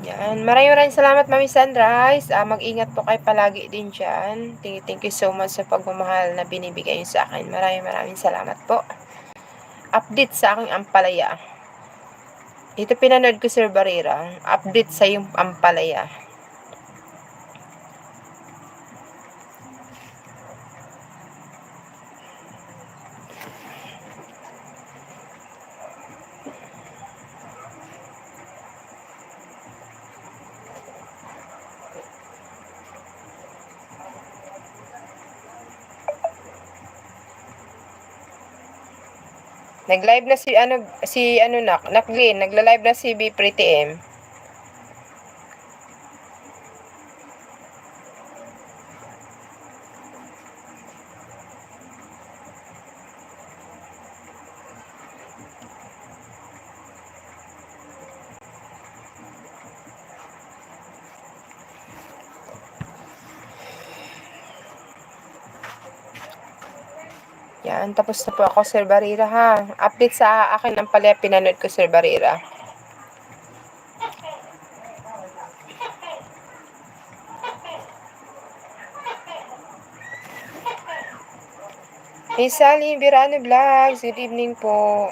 Yan. Maraming salamat, Mami Sunrise. Mag-ingat po kayo palagi din dyan. Thank you so much sa pagmamahal na binibigay niyo sa akin. Maraming salamat po. Update sa aking ampalaya. Ito pinanood ko, Sir Barrera. Update sa yung ampalaya. Nag-live na Naklin, nagla-live na si B Pretty M. Yan, tapos na po ako, Sir Barrera, ha. Update sa akin ang pala pinanood ko, Sir Barrera. Hey, Sally Birano Vlogs, good evening po.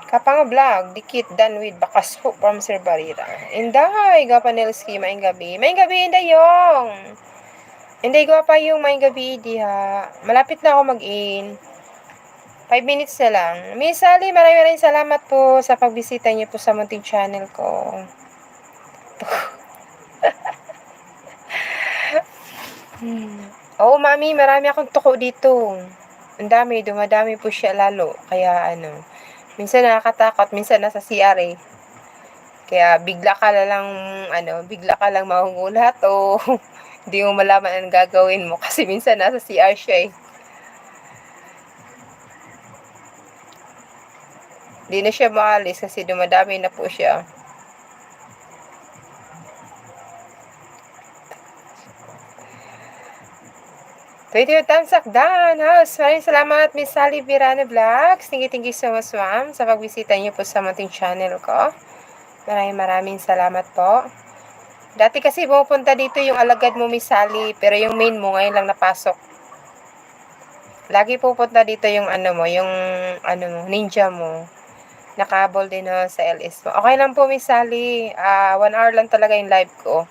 Kapang vlog, dikit done with bakas po from Sir Barrera. Inday, gapanelski, maing gabi. Maing gabi, Inday yung. Inday, pa yung maing gabi, diha. Malapit na ako mag-in. 5 minutes na lang. Miss Sally, maraming salamat po sa pagbisita niyo po sa munting channel ko. Oo, Mami, marami akong tuko dito. Ang dami, dumadami po siya lalo. Kaya minsan nakakatakot, minsan nasa CR eh. Kaya bigla ka lang mahugulat o hindi mo malaman ang gagawin mo kasi minsan nasa CR siya eh. Hindi na siya maalis kasi dumadami na po siya. Tamsak Dan House. Maraming salamat, Miss Sally Birano Vlogs. Thank you so much, ma'am, sa pagbisita niyo po sa munting channel ko. Maraming salamat po. Dati kasi pupunta dito yung alagad mo, Miss Sally, pero yung main mo ngayon lang napasok. Lagi pupunta dito yung ninja mo. Nakabol din sa LS mo. Okay lang po, Miss Sally. 1 hour lang talaga yung live ko.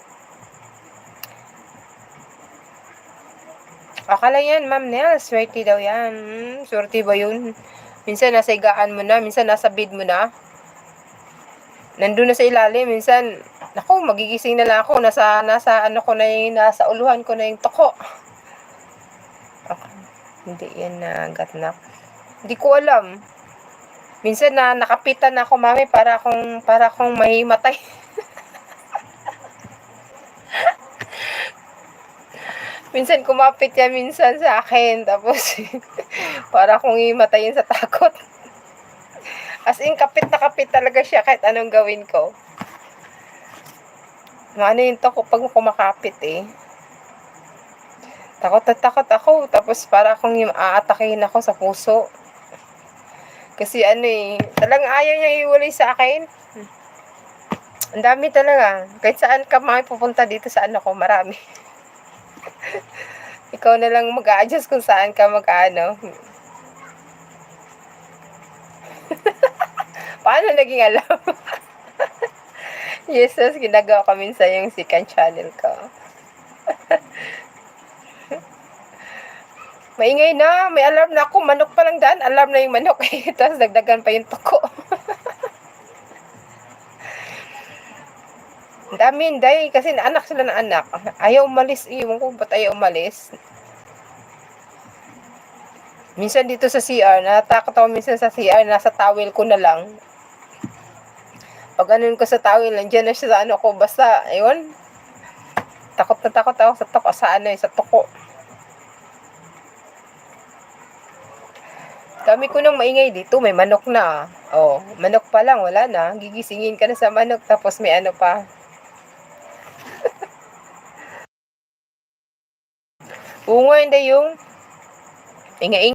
Akala yan, Ma'am Nel, swerte daw yan. Swerte ba yun? Minsan nasa higaan mo na, minsan nasa bed mo na. Nandun na sa ilalim, minsan, naku, magigising na lang ako, nasa uluhan ko na yung toko. Okay. Hindi yan gatnak. Hindi ko alam. Minsan nakapitan na ako, Mami, para akong mahimatay. Minsan kumapit yan minsan sa akin, tapos para akong himatayin sa takot. As in, kapit na kapit talaga siya kahit anong gawin ko. Yung toko pag kumakapit eh. Takot ako, tapos para akong aatakihin ako sa puso. Kasi talagang ayaw niya iwalay sa akin. Ang dami talaga. Kahit saan ka pupunta dito sa marami. Ikaw na lang mag-a-adjust kung saan ka Paano naging alam? Jesus, ginagawa ko minsan yung second channel ko. Maingay na, may alarm na ako. Manok pa lang daan, alarm na yung manok. Tapos dagdagan pa yung tuko. Dami, Inday, kasi anak sila na anak. Ayaw umalis, iwan ko ba't ayaw umalis. Minsan dito sa CR, natakot ako minsan sa CR, nasa towel ko na lang. Pag ko sa towel, nandiyan na siya sa ko, basta, ayun. Takot na takot ako sa toko, sa toko. Dami ko nang maingay dito, may manok na. Oh, manok pa lang, wala na. Gigisingin ka na sa manok, tapos may pa. Oo nga, hindi yung ingay